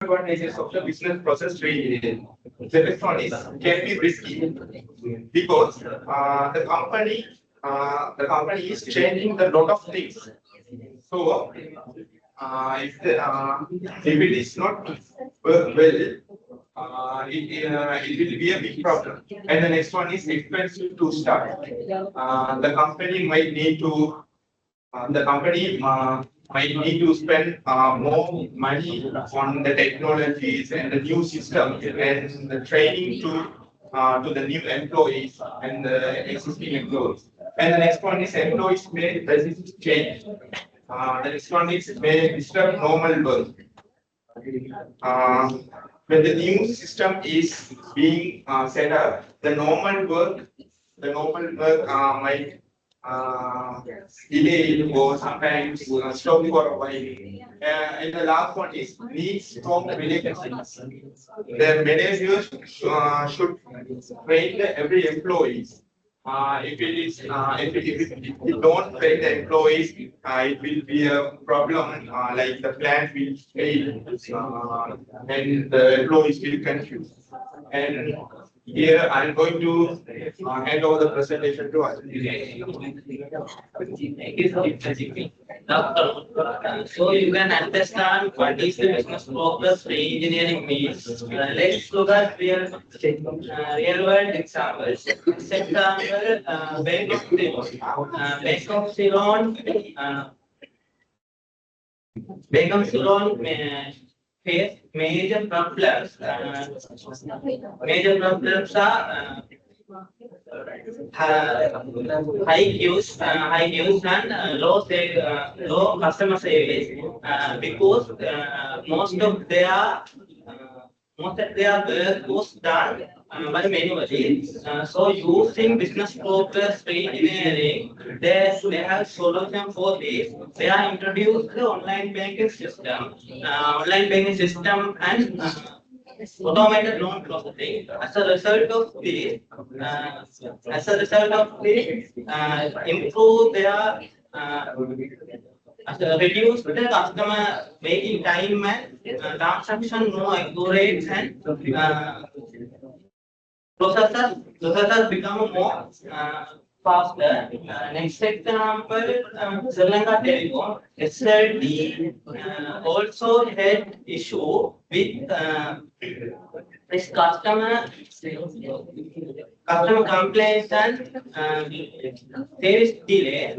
disadvantages of the business process reengineering. The first one is can be risky because the company is changing the lot of things. So if it is not work well, it will be a big problem. And the next one is expensive to start. The company might need to spend more money on the technologies and the new systems and the training to the new employees and the existing employees. And the next one is employees may resist change. The next one is may disturb normal work. When the new system is being set up, the normal work might delay or sometimes stop for a while. And the last one is needs strong relationships. The managers should train every employee. If you don't train the employees, it will be a problem. Like the plant will fail, and the employees will confuse. And here I'm going to hand over the presentation to us. So you can understand what is the business progress re-engineering means. Let's look at real world examples. Example, Bank of Ceylon face major problems. Major problems are high queues and low customer service because most of their work was done by manually. So using business progress re-engineering, they have solution for this. They are introduced the online banking system and automated loan processing. As a result of this, improve their reduce the customer waiting time and transaction more accurate and processors become more faster. Next example, Srilanka Telecom. SLT also had issue with this customer complaints and service delay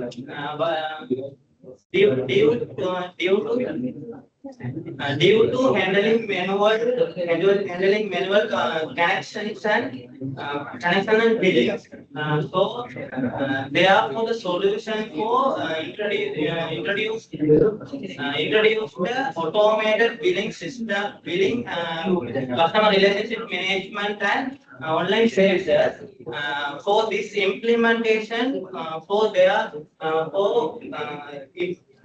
due to handling manual connections and billing. So therefore the solution for introduce the automated billing system, customer relationship management and online services. For this implementation,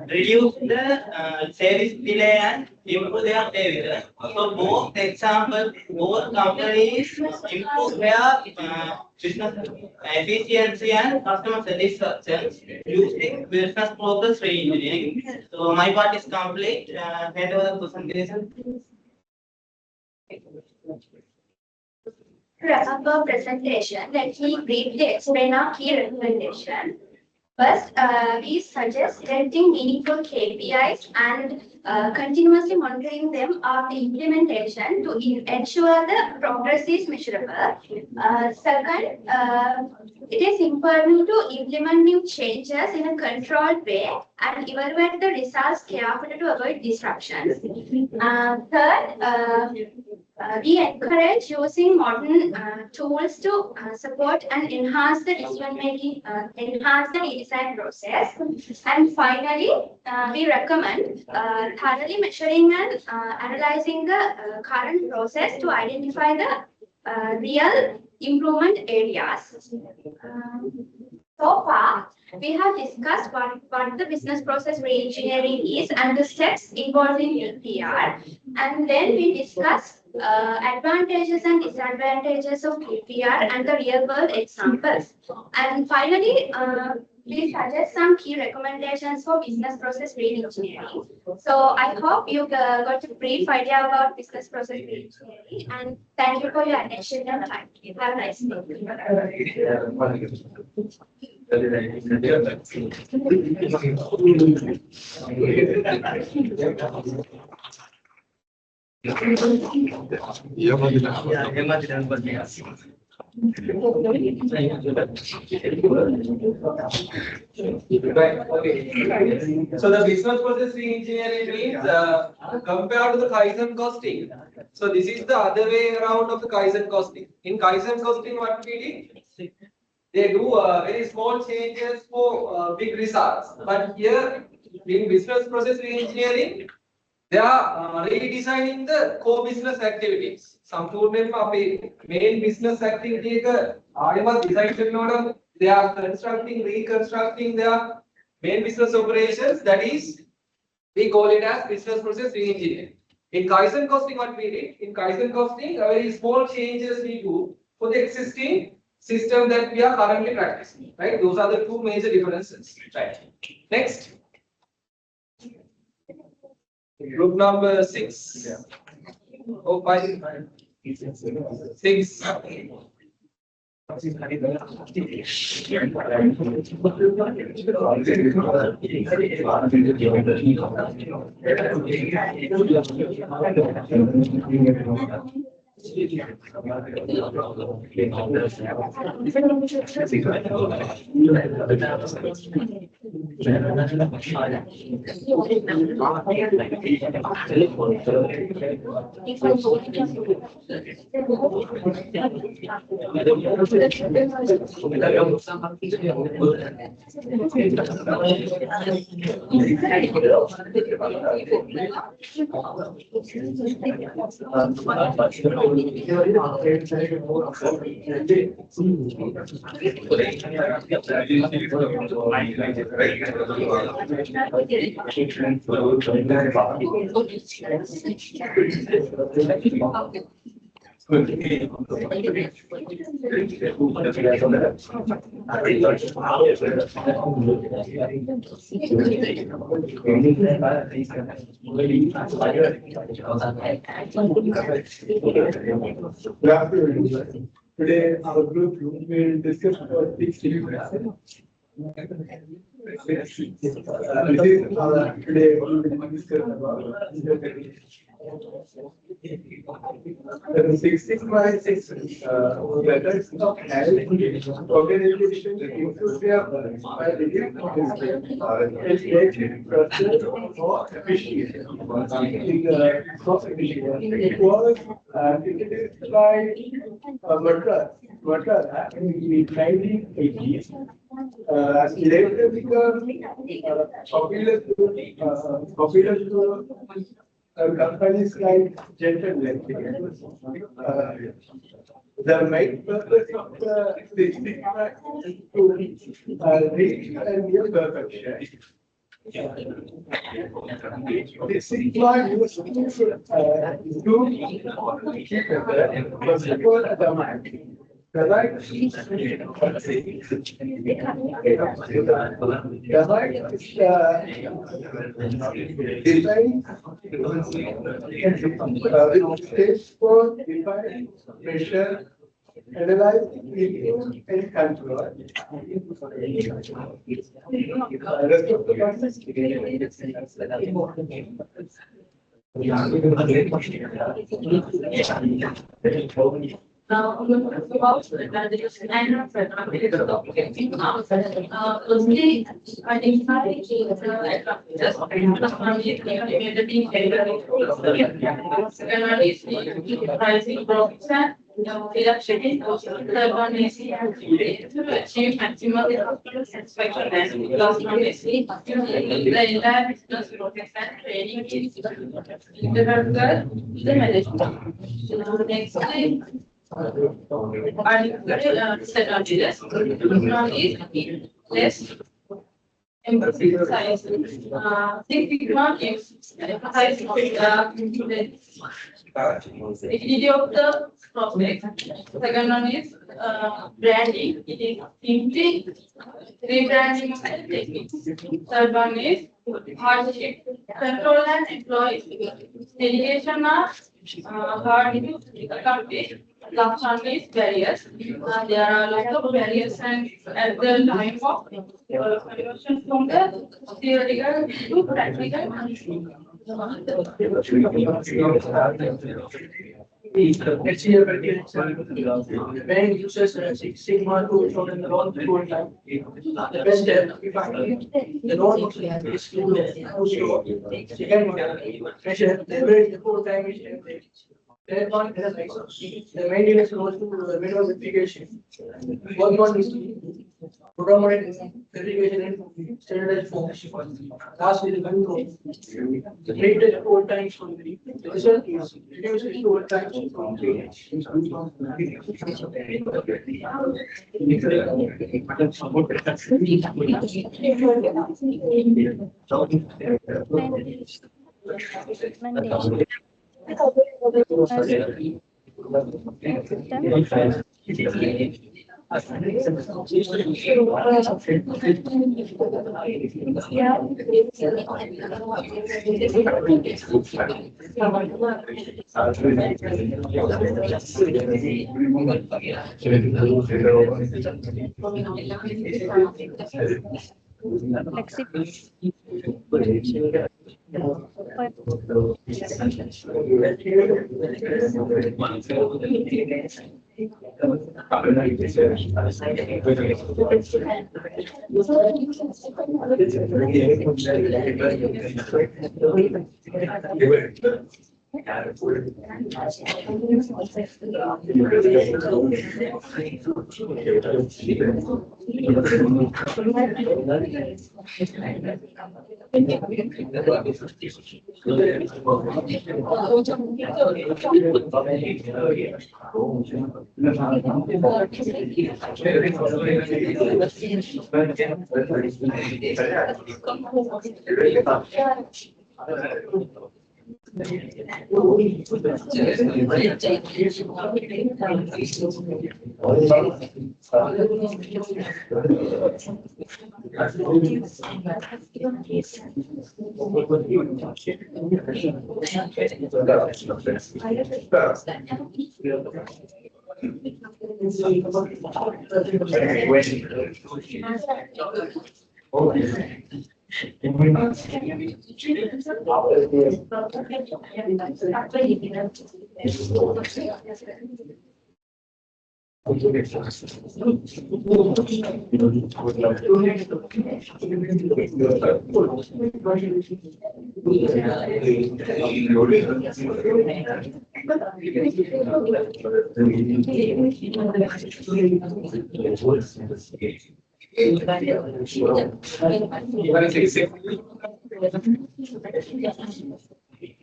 reduce the service delay and improve their services. So both companies improve their business efficiency and customer satisfaction using business process re-engineering. So my part is complete. Hand over the presentation. To wrap up our presentation, let me briefly explain our key recommendations. First, we suggest setting meaningful KPIs and continuously monitoring them after implementation to ensure the progress is measurable. Second, it is important to implement new changes in a controlled way and evaluate the results carefully to avoid disruptions. Third, we encourage using modern tools to support and enhance the decision-making, enhance the design process. And finally, we recommend thoroughly measuring and analyzing the current process to identify the real improvement areas. So far, we have discussed what the business process re-engineering is and the steps involved in KPR. And then we discussed advantages and disadvantages of KPR and the real-world examples. And finally, we suggest some key recommendations for business process re-engineering. So I hope you got a brief idea about business process re-engineering, and thank you for your attention and time. Have a nice day. Right. Okay. So the business process re-engineering means compared to the Kaizen costing. So this is the other way around of the Kaizen costing. In Kaizen costing, what we did? They do very small changes for big results. But here, in business process re-engineering, they are redesigning the core business activities. සම්පූර්ණයෙන්ම අපේ main business activity එක ආයෙමත් design කරනකොට they are reconstructing their main business operations. That is, we call it as business process re-engineering. In Kaizen costing, what we did? In Kaizen costing, very small changes we do for the existing system that we are currently practicing. Right? Those are the two major differences. Right. Next. Group number 6. Oh, 5. 6. Today, our group will discuss about 6 differences. This is our today we will discuss about the 6 methods of organization improve their by reducing it makes process more efficient. It was introduced by Madras in the 1980s. Later become popular to companies like General Electric. The main purpose of the stigma is to reach a near perfection. The stigma used to keep the mind. The right is defined stage for defined pressure, analyze, review, and control. Rest of the process. Firstly, identify pricing progress. Third one is to achieve maximum satisfaction, and last one is the entire business process and training is integral to the management. Next slide. Disadvantages. One is less emphasize Six Sigma emphasize the agility of the process. Second one is branding. It is simply rebranding of the techniques. Third one is hardship control and employee delegation are hard to accomplish. Last one is barriers. There are lots of barriers, and at the time of conversion from the theoretical to practical. Next year, the bank uses Six Sigma tools for the loan full time. The best step, we find the loan is to second measure the average full time is average. Third one is the maintenance goes to the minimum verification. Fourth one is programmatic verification in standardized form. Last is the control. The rate is 4 times from the result is reduced to 4 times from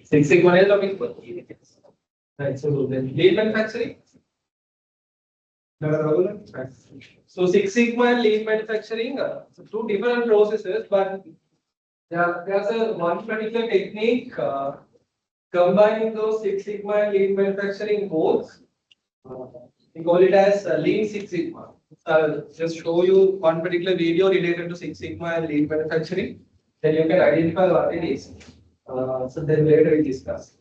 Six Sigma is looking for. Right, so then lean manufacturing. So Six Sigma and lean manufacturing, so two different processes, but there's a one particular technique combining those Six Sigma and lean manufacturing both. We call it as Lean Six Sigma. I'll just show you one particular video related to Six Sigma and lean manufacturing. Then you can identify what it is. So then later we discuss.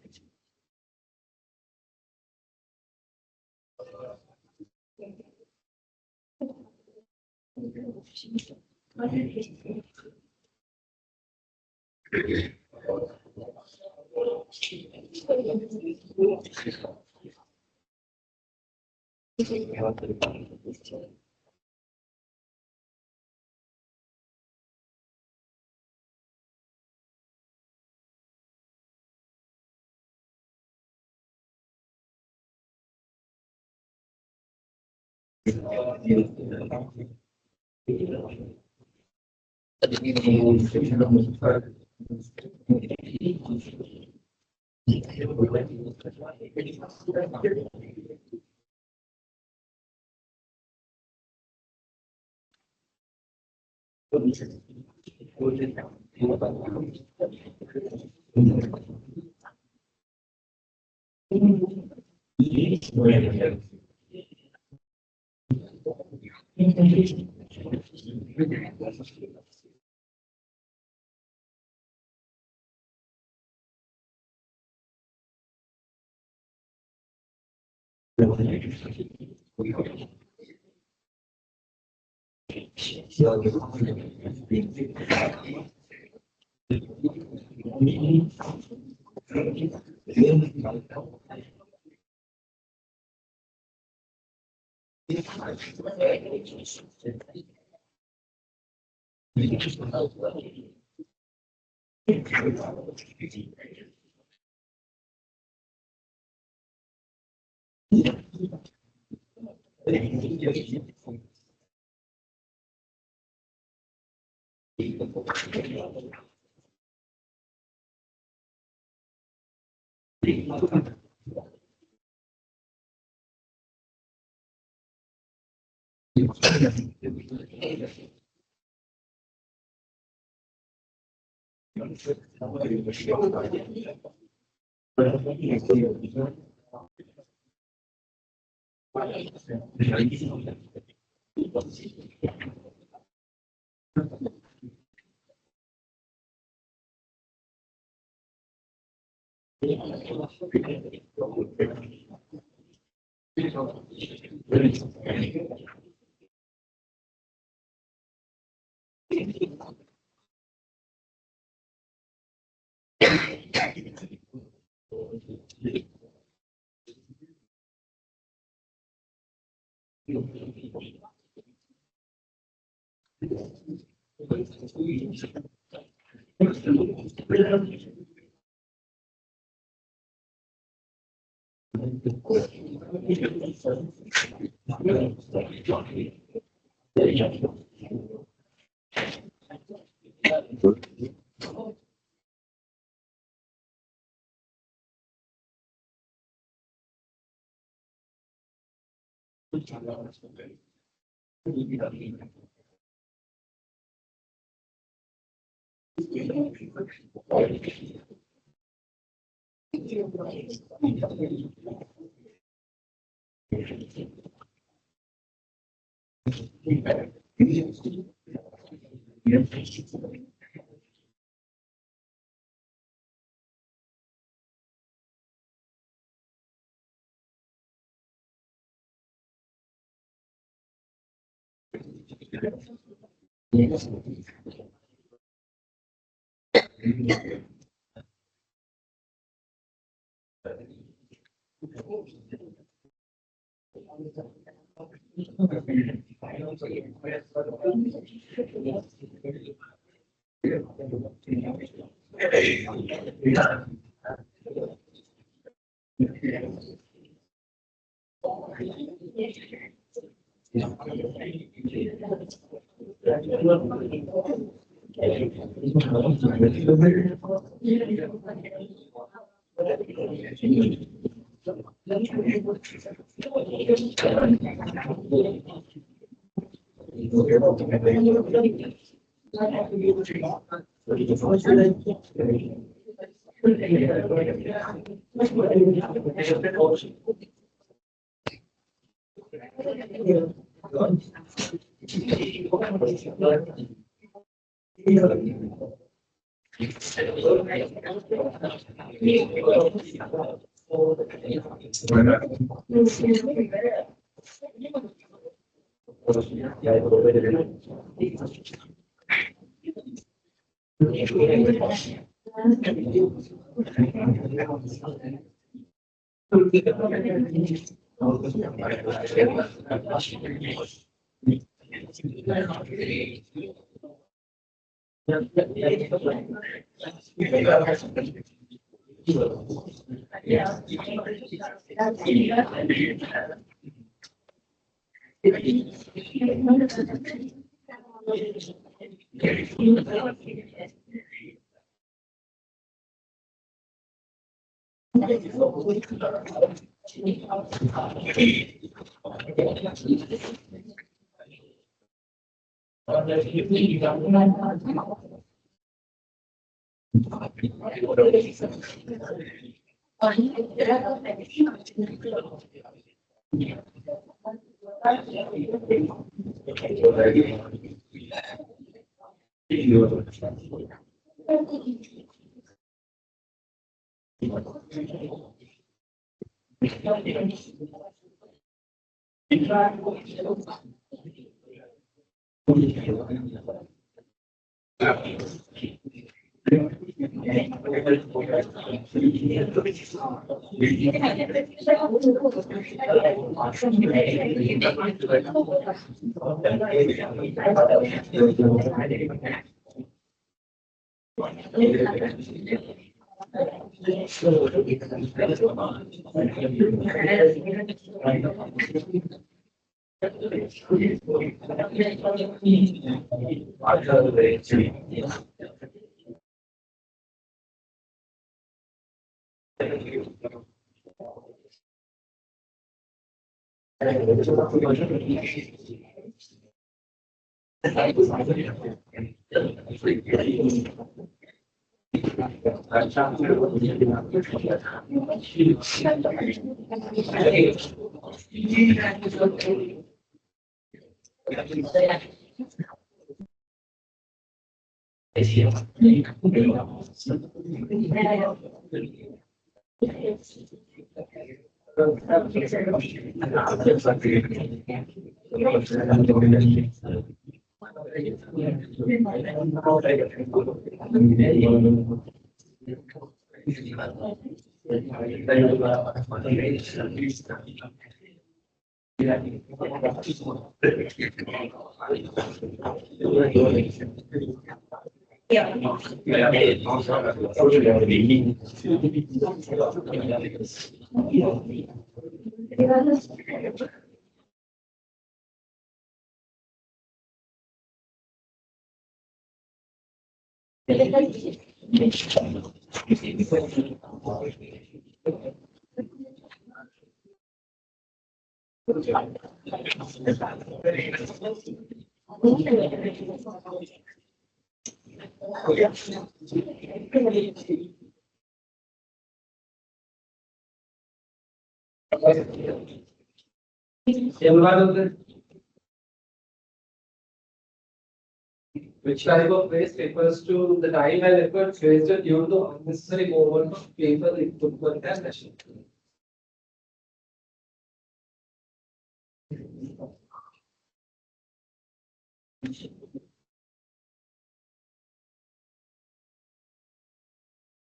Which type of waste refers to the time and effort wasted due to unnecessary movement of people, equipment, and machine.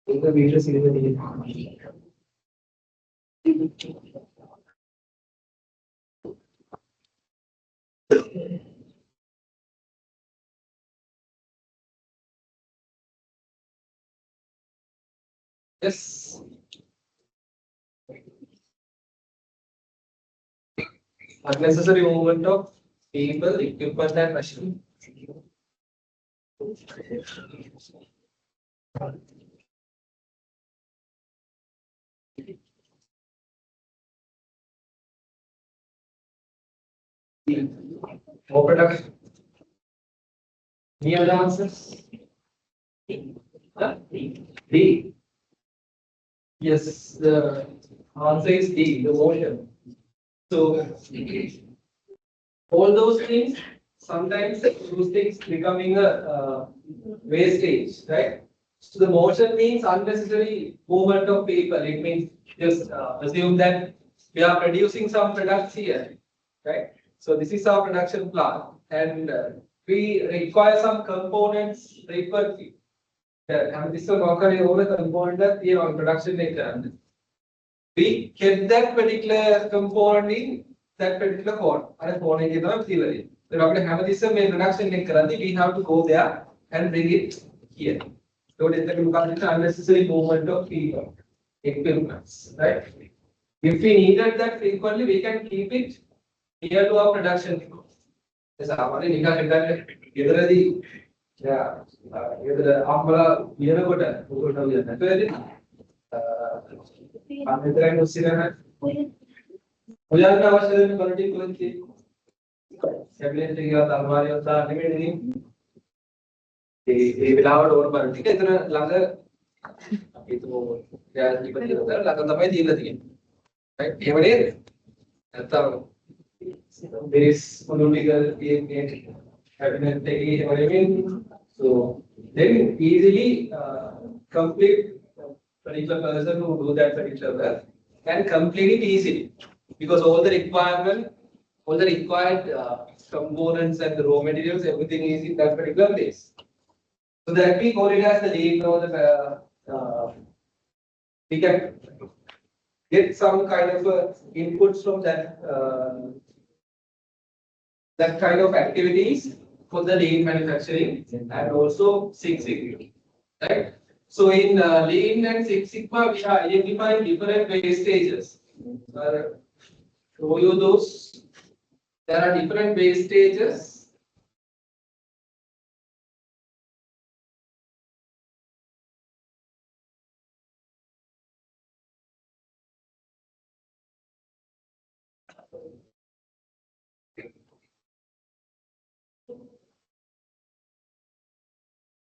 In the video series, yes. Unnecessary movement of people, equipment, and machine. More production. Any other answers? D. Yes, the answer is D, the motion. So, all those things, sometimes those things becoming a wastage, right? So, the motion means unnecessary movement of people. It means just assume that we are producing some products here, right? So, this is our production plant, and we require some components frequently. And this is a component that we are on production later. We get that particular component in that particular code. And code is the theory. So after having this production link, we have to go there and bring it here. So it is the unnecessary movement of people, equipments, right? If we needed that frequently, we can keep it near to our production. Yes, yeah, either Amala, Yanagoda, who would have been I'm Srilanka. We are now a political secretary of the Almario, the limited ඒ වෙලාවට ඕන බර ටික එතන ළඟ හිතමු යාත්‍රිකයෙක් ළඟ තමයි දීලා තියෙන්නේ. right? එහෙම නේද? නැත්තම් there is political cabinet එකේ එහෙම නෙමෙයි. So then easily complete particular person who do that particular work can complete it easily because all the required components and the raw materials, everything is in that particular place. So that we call it as the lead or the we can get some kind of inputs from that kind of activities for the lean manufacturing and also Six Sigma, right? So in Lean and Six Sigma, we are identifying different waste stages. Show you those. There are different waste stages.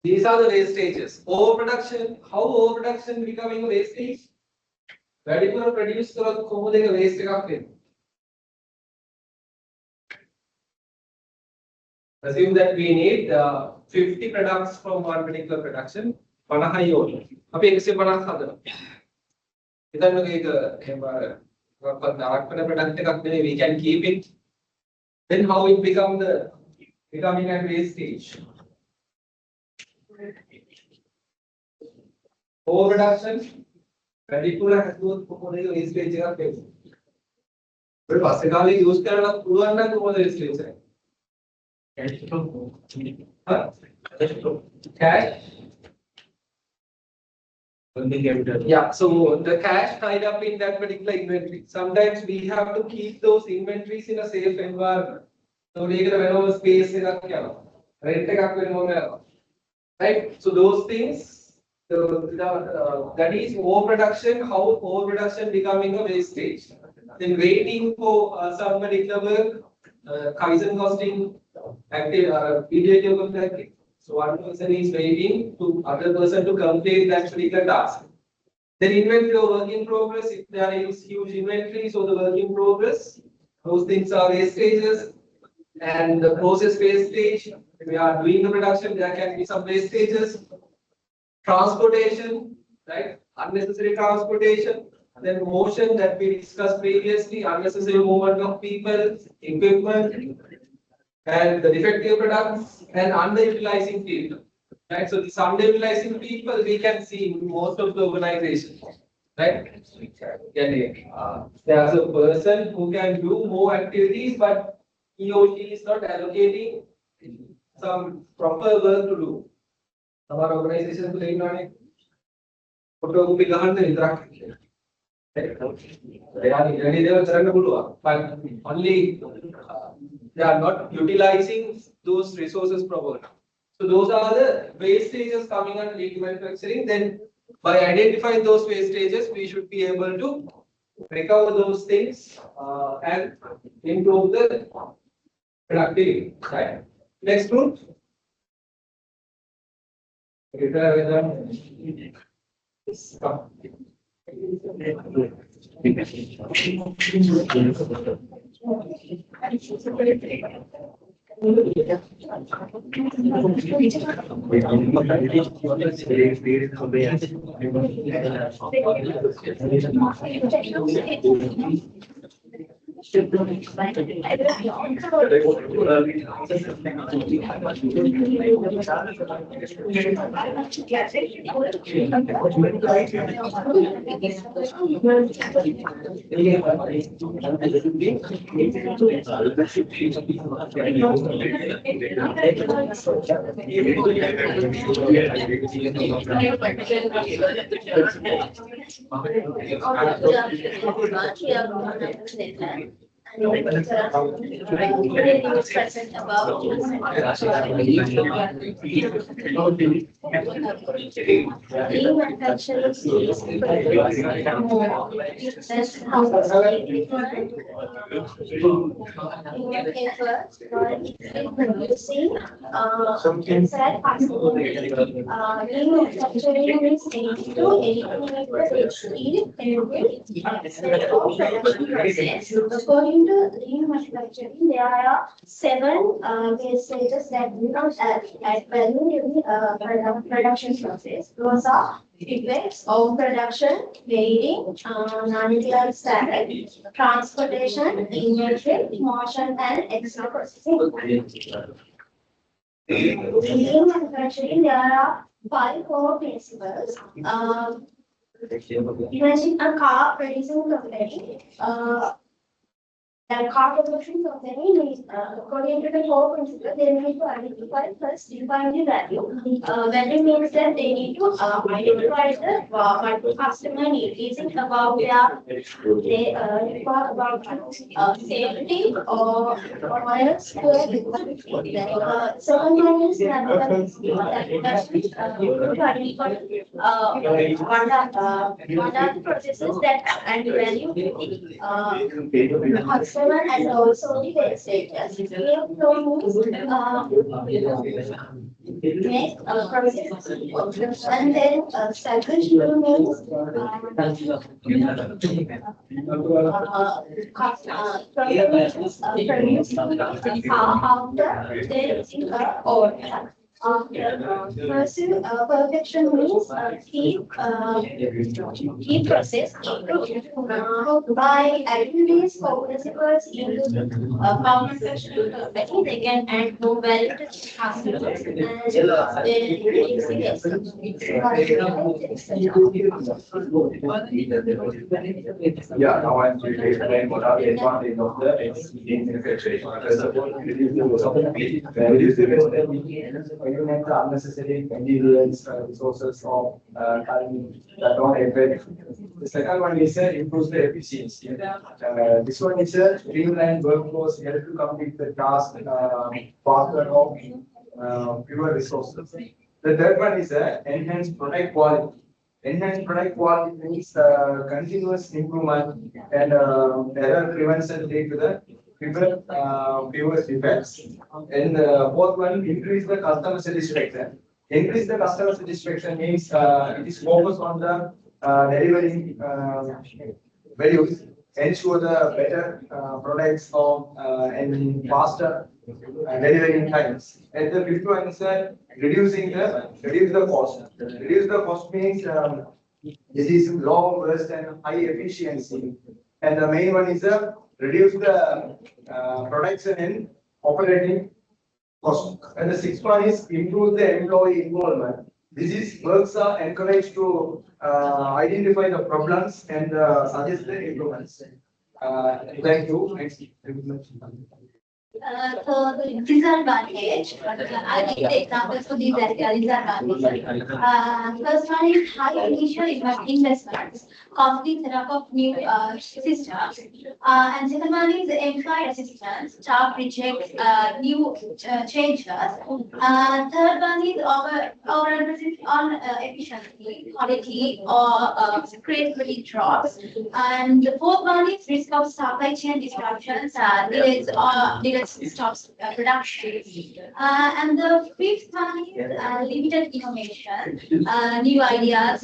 These are the waste stages. Overproduction. How overproduction becoming a waste stage? වැඩිපුර produce කරොත් කොහොමද ඒක waste එකක් වෙන්නේ? Assume that we need 50 products from one particular production. 50යි ඕනේ. අපි 150 හදනවා. හිතන්නකෝ ඒක එහෙම මොකක්වත් දාක් වෙන product එකක් නෙවෙයි. We can keep it. Then how it becoming a waste stage? Overproduction. වැඩිපුර හැදුවොත් කොහොමද ඒක waste stage එකක් වෙන්නේ? ඊට පස්සේ කාලේ use කරන්න පුළුවන් නම් කොහොමද waste stage එක? Cash. Yeah, so the cash tied up in that particular inventory. Sometimes we have to keep those inventories in a safe environment. So we get a space එකක් යනවා. Rent එකක් වෙනවම යනවා. Right? So those things, that is overproduction. How overproduction becoming a waste stage? Then waiting for some particular work, Kaizen costing, active immediate contracting. So one person is waiting to other person to complete that particular task. Then inventory or work in progress. If there is huge inventory, so the work in progress, those things are waste stages. And the process waste stage. If we are doing the production, there can be some waste stages. Transportation, right? Unnecessary transportation. Then motion that we discussed previously, unnecessary movement of people, equipment, and the defective products, and underutilizing people. Right? So this underutilizing people we can see in most of the organizations. Right? There's a person who can do more activities, but he or she is not allocating some proper work to do. Our organization තුල ඉන්නවනේ photocopy ගහන්න විතරක්. They are කරන්න පුළුවන්. But only they are not utilizing those resources properly. So those are the waste stages coming under lean manufacturing. Then by identifying those waste stages, we should be able to recover those things and improve the productivity. Right? Next group. present about manufacturing producing inside possible. Manufacturing is aimed to eliminate the steel production process. According to lean manufacturing, there are seven base stages that we don't add value in the production process. Those are effects of production, grading, non-utilized standard, transportation, inventory, motion, and extra processing. In lean manufacturing, there are five core principles. Imagine a car producing company. And car production company needs, according to the core principle, they need to identify first, define the value. Value means that they need to identify the what the customer needs. Is it about they require about safety or else second one is what are the processes that add value to the customer and also the base stages. We have make a process and then establish means after there is order. Pursue perfection means keep process improved by adding these core principles into power manufacturing company. They can add more value to customers and reduce the Yeah, now I'm going to explain what are the advantages of the lean manufacturing. First of all, reduce the waste. Eliminate the unnecessary materials, resources of time that don't affect. The second one is improves the efficiency. This one is a streamlined workflows help to complete the task faster or fewer resources. The third one is enhanced product quality. Enhanced product quality means continuous improvement and error prevention lead to the fewer defects. And fourth one, increase the customer satisfaction. Increase the customer satisfaction means it is focused on the delivering values, ensure the better products of and faster delivering times. And the fifth one is reduce the cost. Reduce the cost means this is low waste and high efficiency. And the main one is reduce the production and operating cost. And the sixth one is improve the employee involvement. This is works are encouraged to identify the problems and suggest the improvements. Thank you. Next. So the disadvantage, I give the examples for these disadvantages. First one is high initial investments, costly setup of new systems. And second one is employee resistance, staff rejects new changes. Third one is overemphasis on efficiency, quality, or creativity drops. And the fourth one is risk of supply chain disruptions, delays stops production. And the fifth one is limited innovation, new ideas,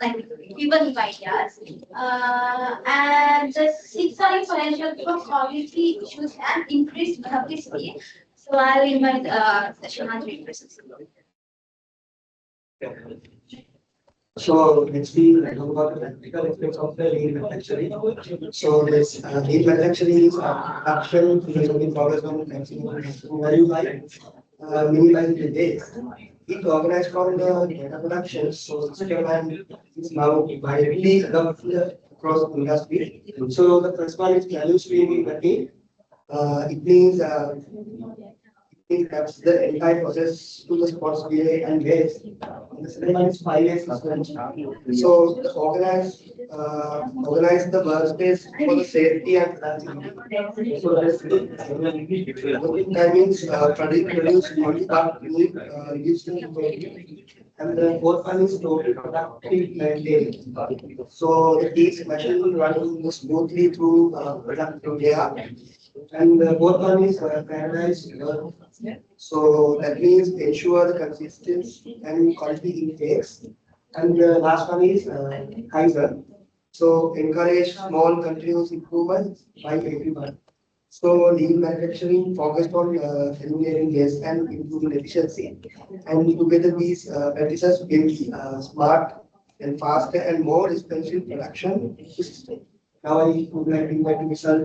like people new ideas. And the sixth one is potential for quality issues and increased publicity. So I will invite Shana to represent. So next we talk about the practical aspects of the lean manufacturing. So this lean manufacturing is action usually focused on maximum value by minimizing the waste. It organized from the data production, so system and is now widely adopted across industry. So the first one is value streaming. That means it That's the entire process to the sports BA and waste. The second one is 5 system. So the organize the workspace for the safety and productivity. So that means produce only part reduce the and the fourth one is to productive maintenance. So the each machine will run smoothly through productive data. And the fourth one is paradise. So that means ensure the consistency and quality intakes. And the last one is Kaizen. So encourage small continuous improvements by everyone. So lean manufacturing focused on eliminating waste and improving efficiency. And together these practices build smart and faster and more expensive production system. Now I would like to invite Mr.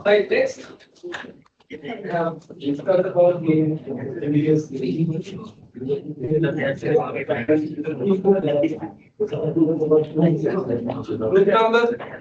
Right, next. We have discussed about the previous with number 6,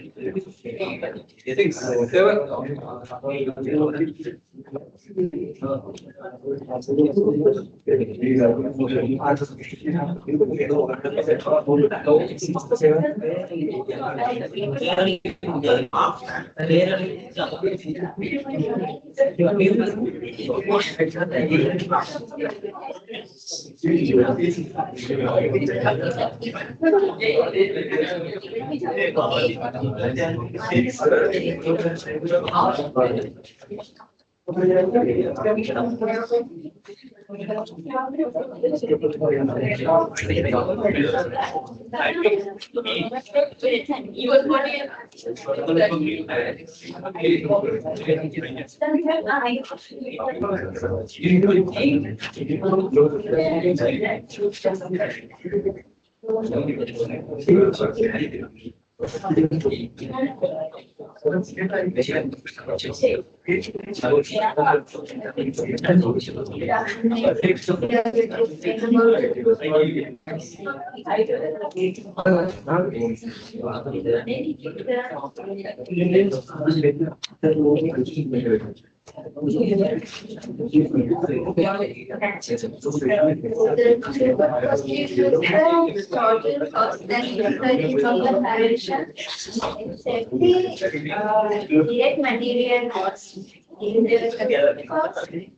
direct material costs.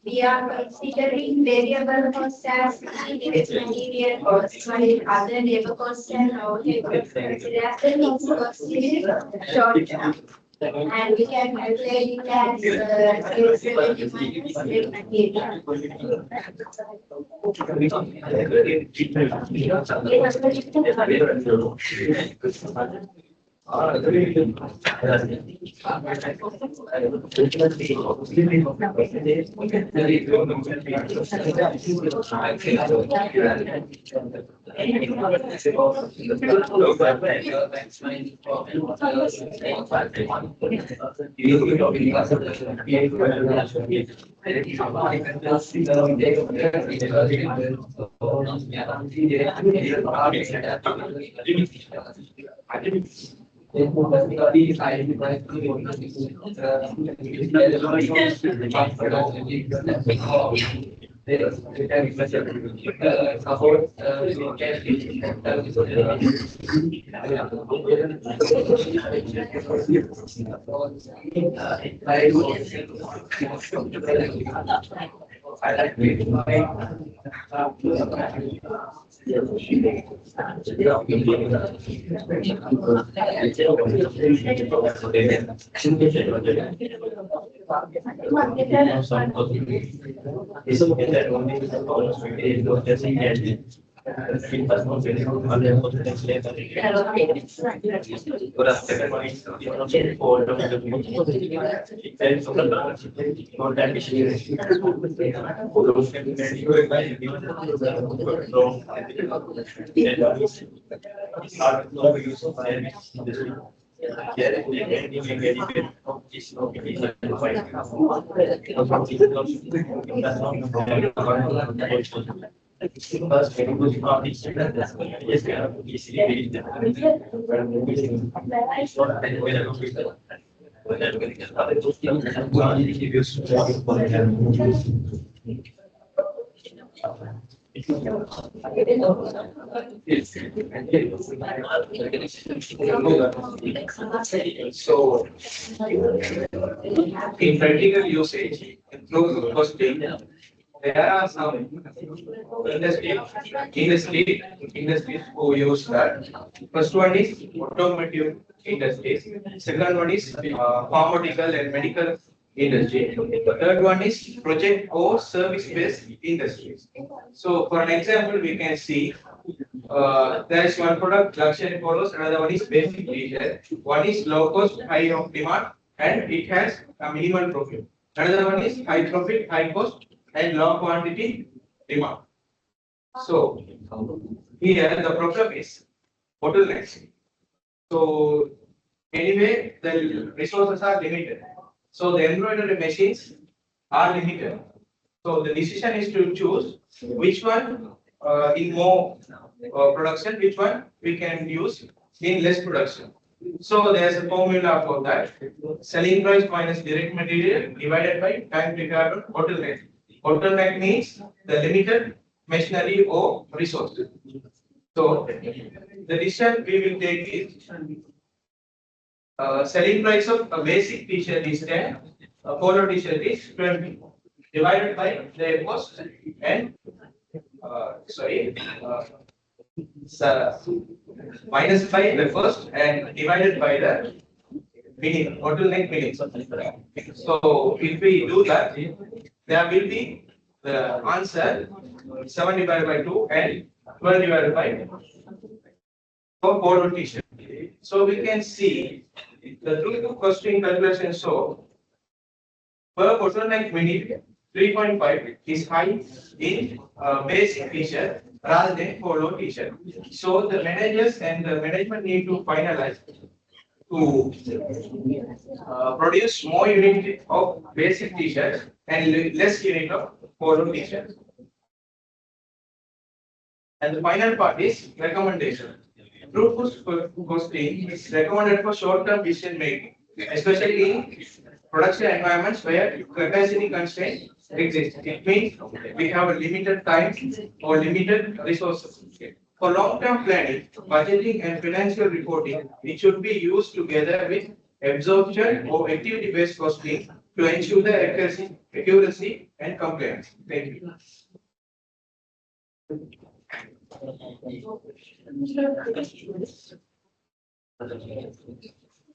We are considering variable costs as direct material costs, while other labor costs and labor costs considered as the fixed costs in short term. And we can calculate it as sales revenue minus direct material. So, in practical usage, include costing, there are some industries who use that. First one is automotive industries. Second one is pharmaceutical and medical industry. Third one is project or service-based industries. So, for an example, we can see there is one product luxury follows, another one is basic leisure. One is low cost, high of demand, and it has a minimal profit. Another one is high profit, high cost, and low quantity demand. So here the problem is bottlenecks. So anyway, the resources are limited. So the embroidery machines are limited. So the decision is to choose which one in more production, which one we can use in less production. So there's a formula for that. Selling price minus direct material divided by time required bottleneck. Bottleneck means the limited machinery or resources. So the decision we will take is selling price of a basic t-shirt is 10, a polo t-shirt is 20, divided by the cost and minus by the first and divided by the minimum, bottleneck minimum. So if we do that, there will be the answer 7 divided by 2 and 12 divided by for polo t-shirt. So we can see the true costing calculation. So per bottleneck minute 3.5 is high in basic t-shirt rather than polo t-shirt. So the managers and the management need to finalize to produce more unit of basic t-shirts and less unit of polo t-shirts. And the final part is recommendation. True costing is recommended for short-term decision making, especially in production environments where capacity constraints exist. It means we have a limited time or limited resources. For long-term planning, budgeting and financial reporting, it should be used together with absorption or activity-based costing to ensure the accuracy and compliance. Thank you.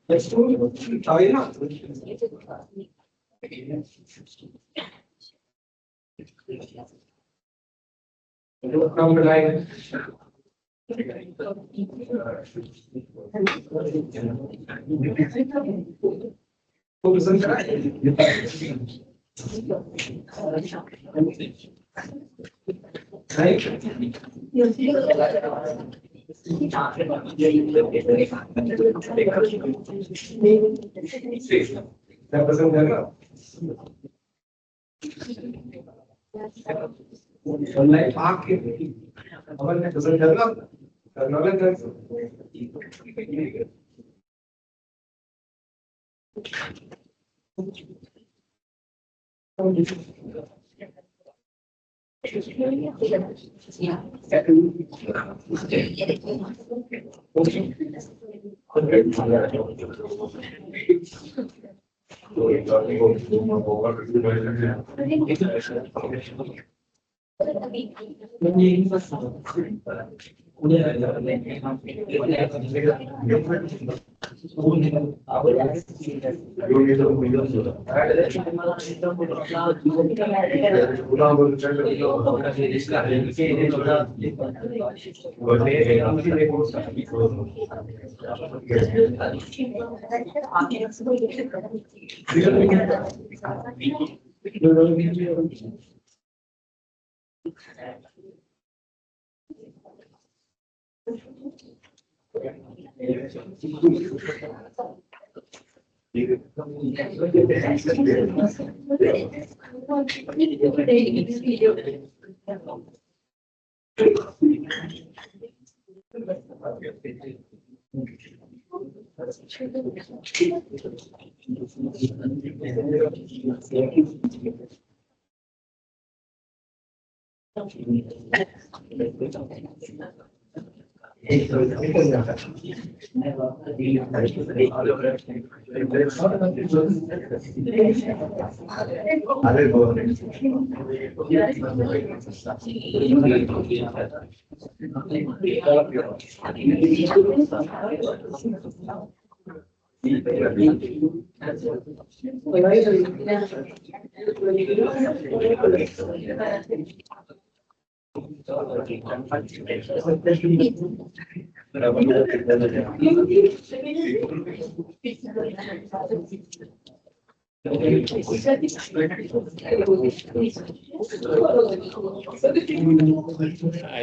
Let's do Number 9. Online market. Online doesn't develop. Knowledge does.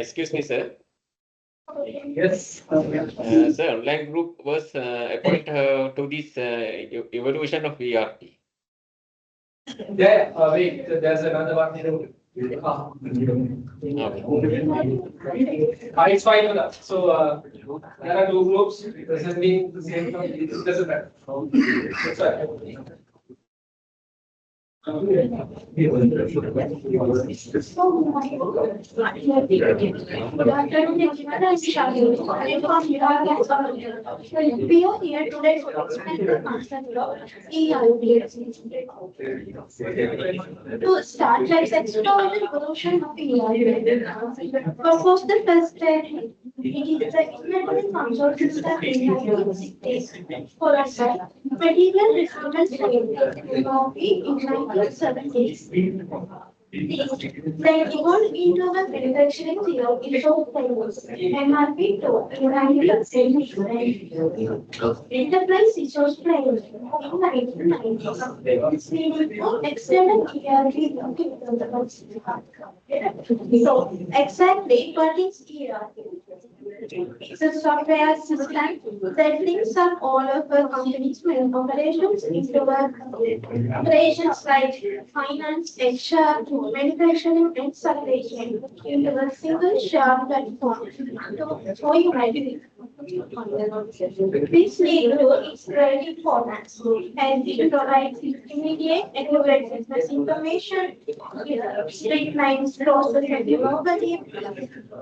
Excuse me, sir. Yes. Sir, online group was appointed to this evaluation of ERP. Yeah, wait, there's another one. It's fine with that. So there are two groups representing the same company. It doesn't matter. That's right. We are here today to explain the concept of ERP. To start, let's explore the evolution of ERP. Purpose the first step. It is the inventory control system in for us. Material requirements for ERP in 1970s. They evolved into the manufacturing field in short frames, MRP to United States. Enterprise resource frames in 1990s. We extended ERP. So, exactly what is ERP? It's a software system that links up all of the company's main operations into operations like finance, HR, manufacturing, and supply chain into a single shared platform to organize. This leads to its very formats, and it provides immediate accurate business information, streamlines process and innovative,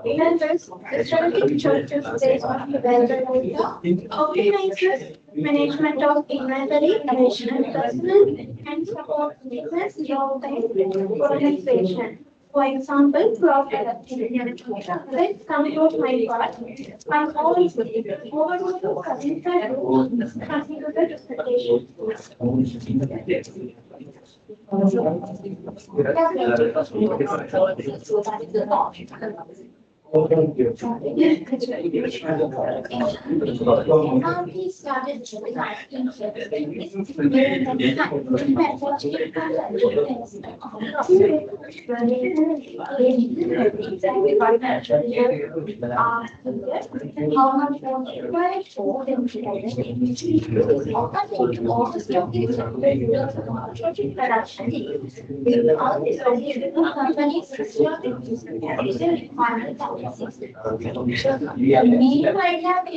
enables strategic choices based on the vendor data, optimizes management of inventory, operational personnel, and supports business long-term organization. For example, crop adaptation. Let's conclude my part. I'm always over to consider presentation. MRP started with asking how much more required for them to production. Meanwhile, we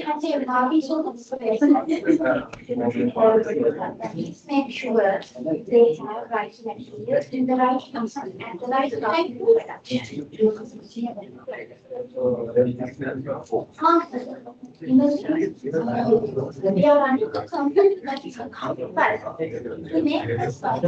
have the MRP so please make sure they have right materials in the right amount and the right time for production. We are running a company that is accountable to make us like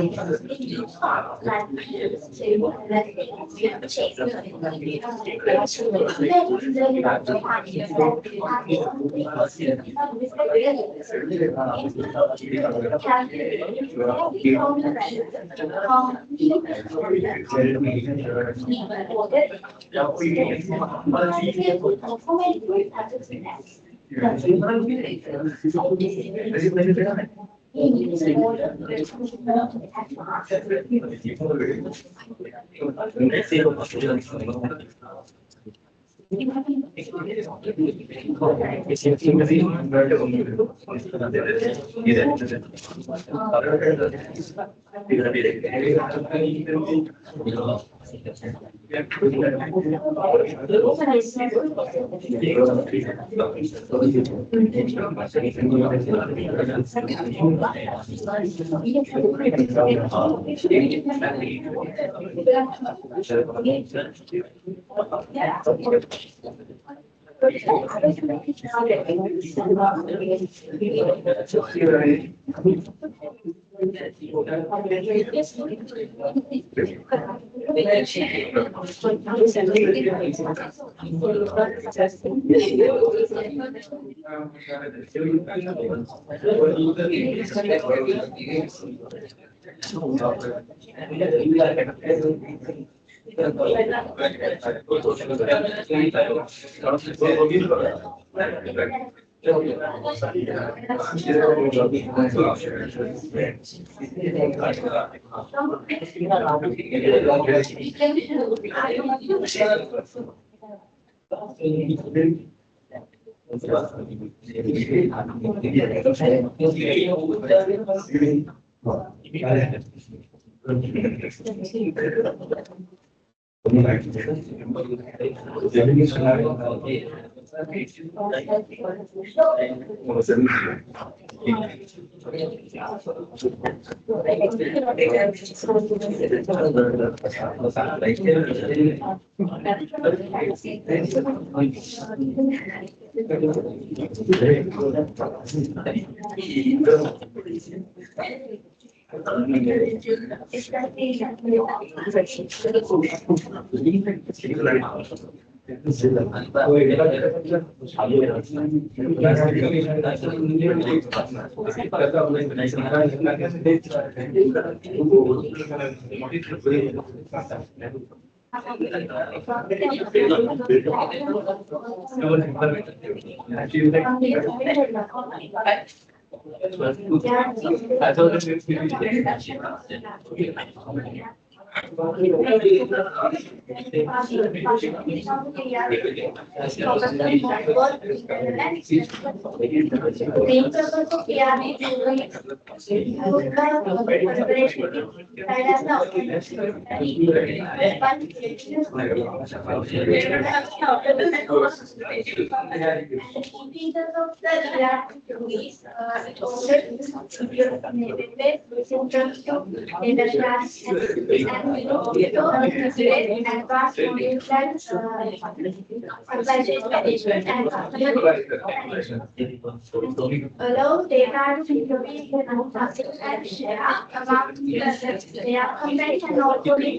allow data to be and share among their company and also with the other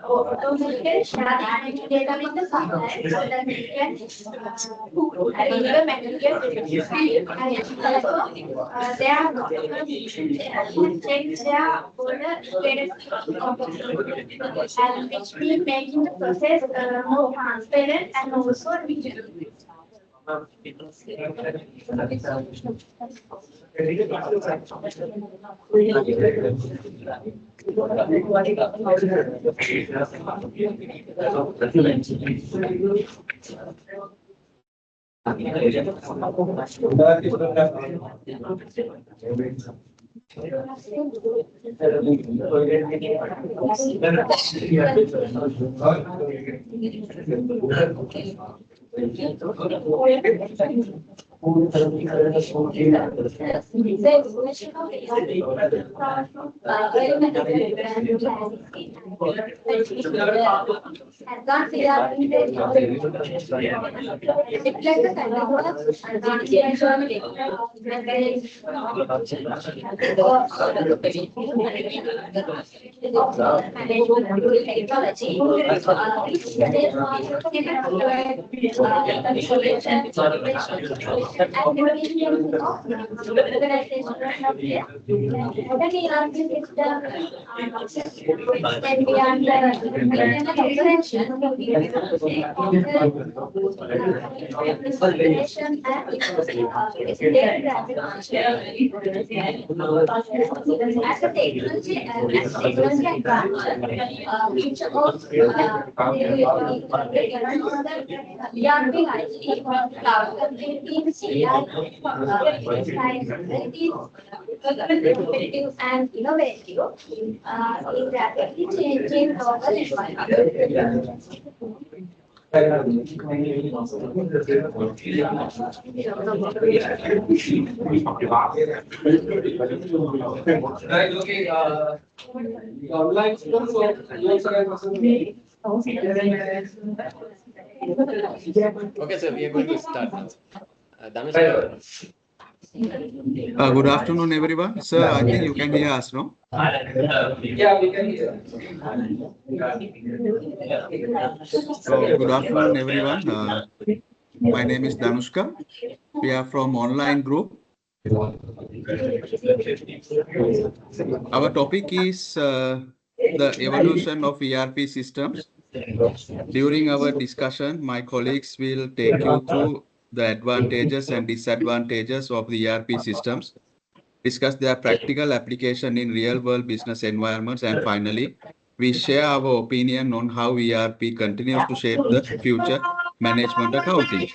automatically share the data with the supplier so that we can deliver material and also they are change their order status and which will making the process more transparent and also efficient. And innovative is rapidly changing our environment. Right, okay, online students, so you also can present. Okay, sir, we are going to start now. Dhanush, Good afternoon, everyone. Sir, I think you can hear us, no? Yeah, we can hear. So, good afternoon, everyone. My name is Dhanushka. We are from online group. Our topic is the evolution of ERP systems. During our discussion, my colleagues will take you through the advantages and disadvantages of the ERP systems, discuss their practical application in real-world business environments, and finally, we share our opinion on how ERP continues to shape the future management accounting.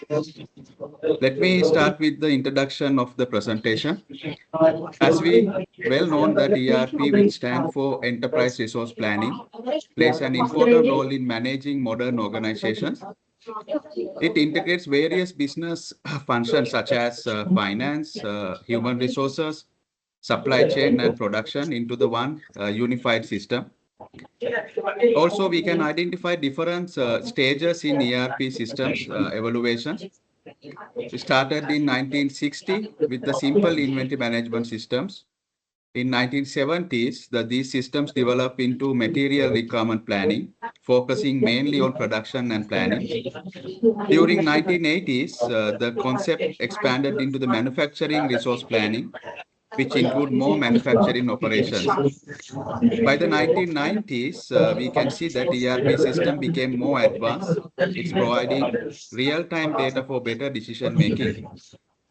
Let me start with the introduction of the presentation. As we well know that ERP, which stands for Enterprise Resource Planning, plays an important role in managing modern organizations. It integrates various business functions such as finance, human resources, supply chain, and production into the one unified system. Also, we can identify different stages in ERP systems evaluations. We started in 1960 with the simple inventory management systems. In 1970s, these systems developed into material requirement planning, focusing mainly on production and planning. During 1980s, the concept expanded into the manufacturing resource planning, which include more manufacturing operations. By the 1990s, we can see that ERP system became more advanced. It's providing real-time data for better decision making.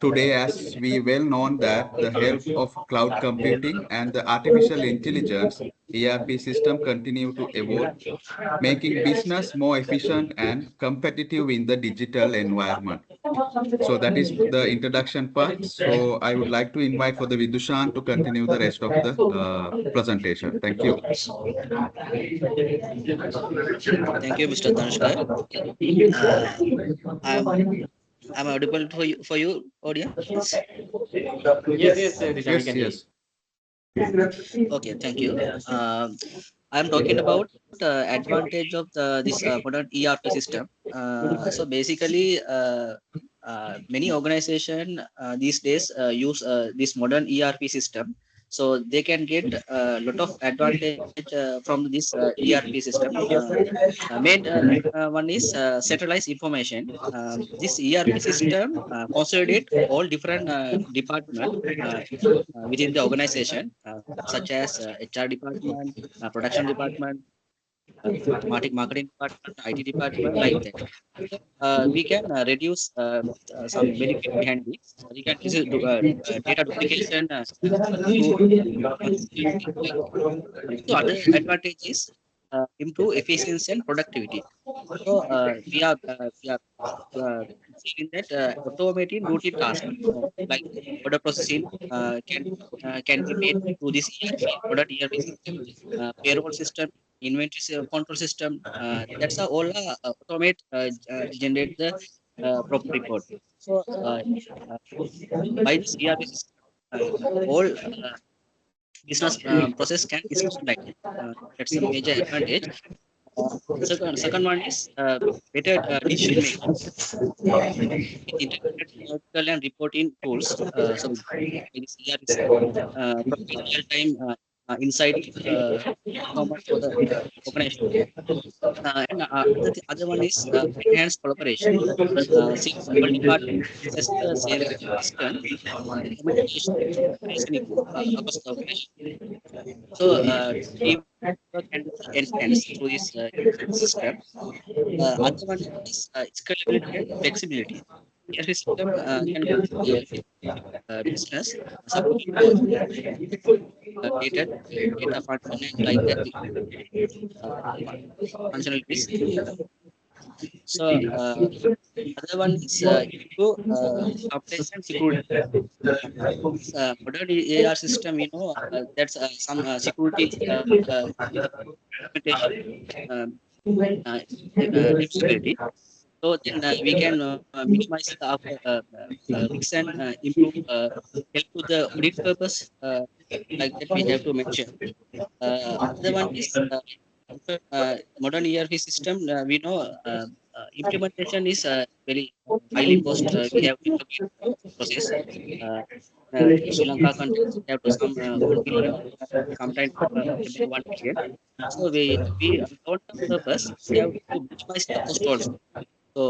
Today, as we well know that the help of cloud computing and the artificial intelligence, ERP system continue to evolve, making business more efficient and competitive in the digital environment. So that is the introduction part. So I would like to invite for the Vidushan to continue the rest of the presentation. Thank you. Thank you, Mr. Dhanushka. I'm audible for you, audience? yes, Risha, we can hear Yes. Okay, thank you. I'm talking about advantage of this modern ERP system. So basically, many organizations these days use this modern ERP system So they can get a lot of advantage from this ERP system. Main one is centralized information. This ERP system consolidate all different departments within the organization, such as HR department, production department, marketing department, IT department, like that. We can reduce some benefit behind this. We can use data duplication to other advantages, improve efficiency and productivity. So we are seeing that automating routine tasks like order processing can be made through this ERP system, payroll system, inventory control system. That's how all automate generate the proper report. So by this ERP system, all business process can be streamlined. That's a major advantage. Second one is better decision making with integrated analytical and reporting tools. So this ERP provide real-time insight performance for the organization. And other one is enhanced collaboration. Since all departments access the same system, communication reasoning across the organization. So teamwork can be enhanced through this system. Other one is scalability and flexibility. Your system can be business supporting data function and like that functionalities. So other one is improve compliance and security. Modern AR system, that's some security implementation flexibility. So then we can minimize our risks and improve help to the audit purpose. Like that, we have to mention. Other one is modern ERP system. We know implementation is very highly cost. We have to process. In Sri Lanka country, we have to some 1 billion, sometimes about 1 billion. So we on purpose we have to minimize the cost also. So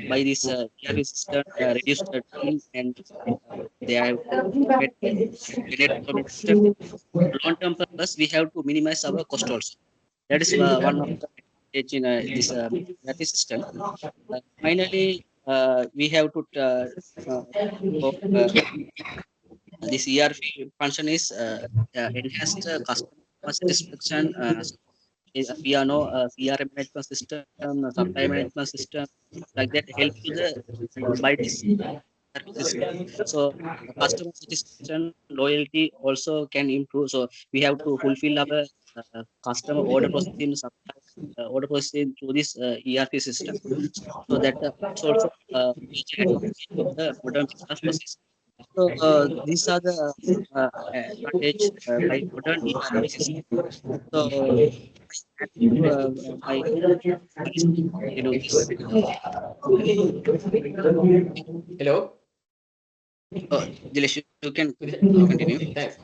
by this ERP system, reduce the time and they have system. Long-term purpose, we have to minimize our cost also. That is one of the advantage in this ERP system. Finally, we have to this ERP function is enhanced customer satisfaction. We are no CRM management system, supply management system, like that help to the by this system. So customer satisfaction, loyalty also can improve. So we have to fulfill our customer order processing, order processing through this ERP system. So that that's also major advantage of the modern business process. So these are the advantage by modern ERP system. So I do this. Hello. Dilesh, you can continue. Thanks.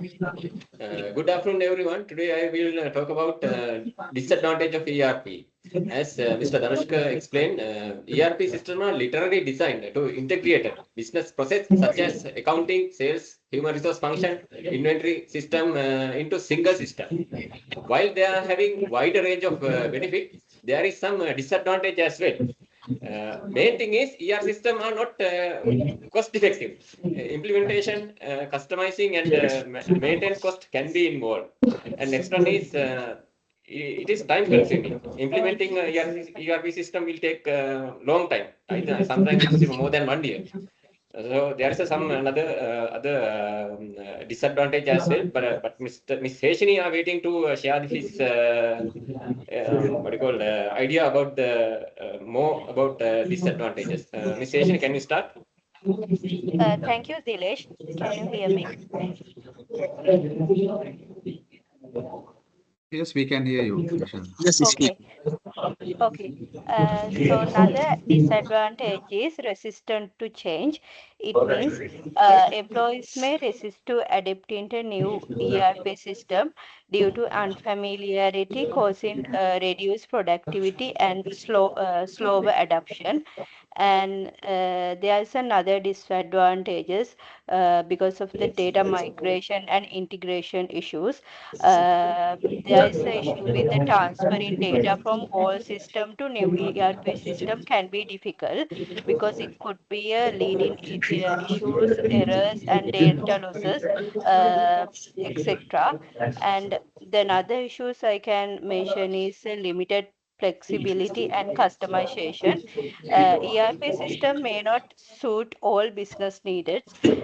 Good afternoon, everyone. Today I will talk about disadvantage of ERP. As Mr. Dhanushka explained, ERP systems are literally designed to integrate business process such as accounting, sales, human resource function, inventory system into single system. While they are having wider range of benefit, there is some disadvantage as well. Main thing is ERP system are not cost effective. Implementation, customizing and maintenance cost can be involved. And next one is it is time consuming. Implementing ERP system will take long time. Sometimes it's more than 1 year. So there's some another other disadvantage as well. But Miss Heshini are waiting to share his what do you call idea about the more about disadvantages. Miss Heshini, can you start? Thank you, Dilesh. Can you hear me? Yes, we can hear you. Yes, Okay. Okay. So another disadvantage is resistant to change. It means employees may resist to adapting to new ERP system due to unfamiliarity, causing reduced productivity and slower adoption. And there is another disadvantages because of the data migration and integration issues. There is an issue with the transferring data from old system to new ERP system can be difficult because it could be a leading issues, errors, and data losses, etc. And then other issues I can mention is limited flexibility and customization. ERP system may not suit all business needs,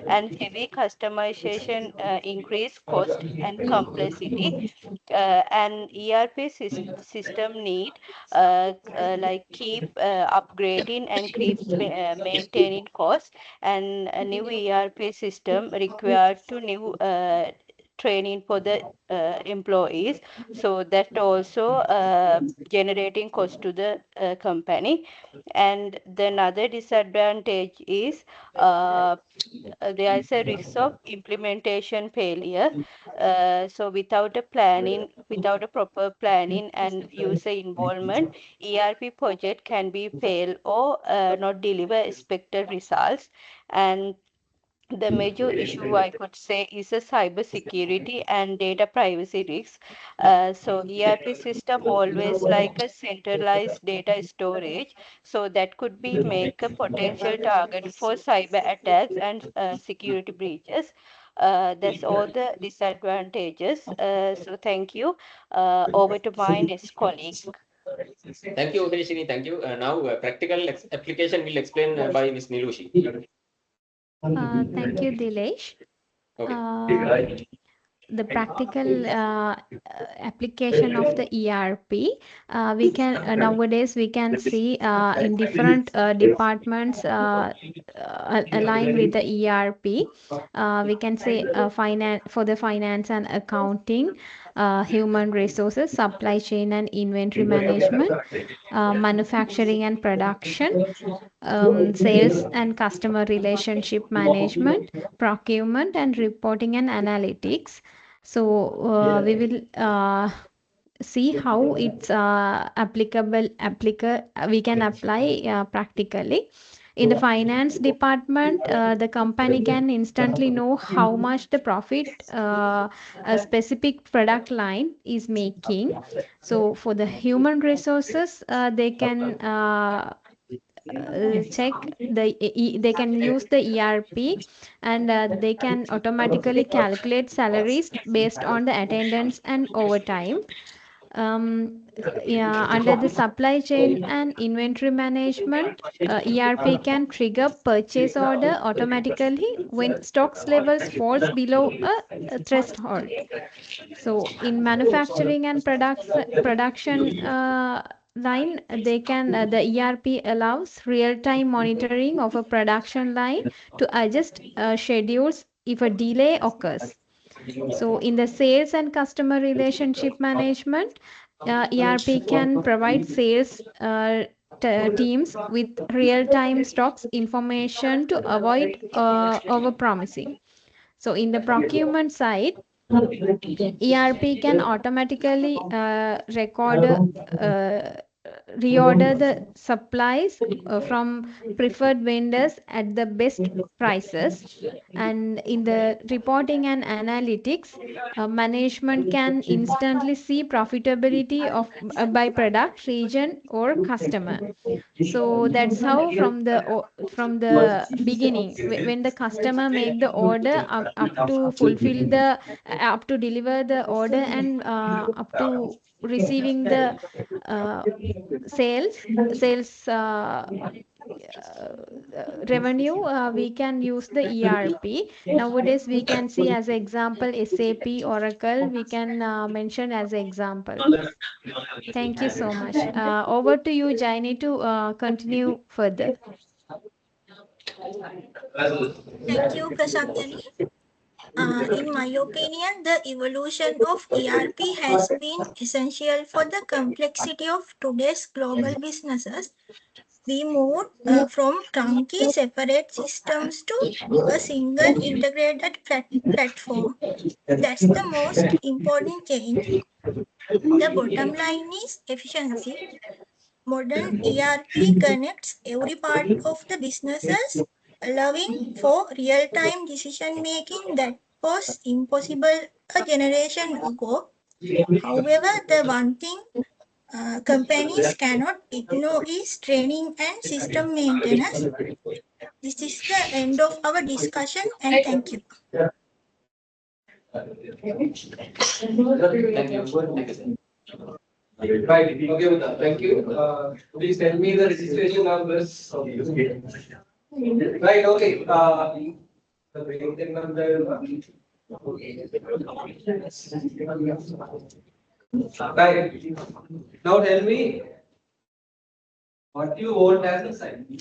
and heavy customization increase cost and complexity. And ERP system need like keep upgrading and keep maintaining costs, and a new ERP system required to new training for the employees, so that also generating cost to the company. And the another disadvantage is there is a risk of implementation failure. So without a proper planning and user involvement, ERP project can be fail or not deliver expected results. And the major issue I could say is a cyber security and data privacy risks. So ERP system always like a centralized data storage, so that could be make a potential target for cyber attacks and security breaches. That's all the disadvantages. So thank you. Over to my next colleague. Thank you, Udarishini. Thank you. Now, practical application will explain by Ms. Nilushi. Thank you, Dilesh. Okay. The practical application of the ERP, we can nowadays we can see in different departments aligned with the ERP. We can say finance for the finance and accounting, human resources, supply chain and inventory management, manufacturing and production, sales and customer relationship management, procurement and reporting and analytics. So we will see how it's we can apply practically. In the finance department, the company can instantly know how much the profit a specific product line is making. So for the human resources, they can check they can use the ERP, and they can automatically calculate salaries based on the attendance and overtime. Yeah, under the supply chain and inventory management, ERP can trigger purchase order automatically when stocks levels falls below a threshold. So in manufacturing and production line, they can the ERP allows real-time monitoring of a production line to adjust schedules if a delay occurs. So in the sales and customer relationship management, ERP can provide sales teams with real-time stocks information to avoid over-promising. So in the procurement side, ERP can automatically reorder the supplies from preferred vendors at the best prices. And in the reporting and analytics, management can instantly see profitability of by product, region, or customer. So that's how from the beginning, when the customer make the order up to fulfill the up to deliver the order, and up to receiving the uh, sales revenue, we can use the ERP. Nowadays we can see as example SAP, Oracle, we can mention as example. Thank you so much. Over to you, Jaini, to continue further. Thank you, Prashantani. In my opinion, the evolution of ERP has been essential for the complexity of today's global businesses. We moved from clunky separate systems to a single integrated platform. That's the most important change. The bottom line is efficiency. Modern ERP connects every part of the businesses, allowing for real-time decision making that was impossible a generation ago. However, the one thing companies cannot ignore is training and system maintenance. This is the end of our discussion and thank you. Right, okay, Uda, thank you. Please tell me the registration numbers. Right, okay. The patent number. Right. Now tell me what you want as a sign.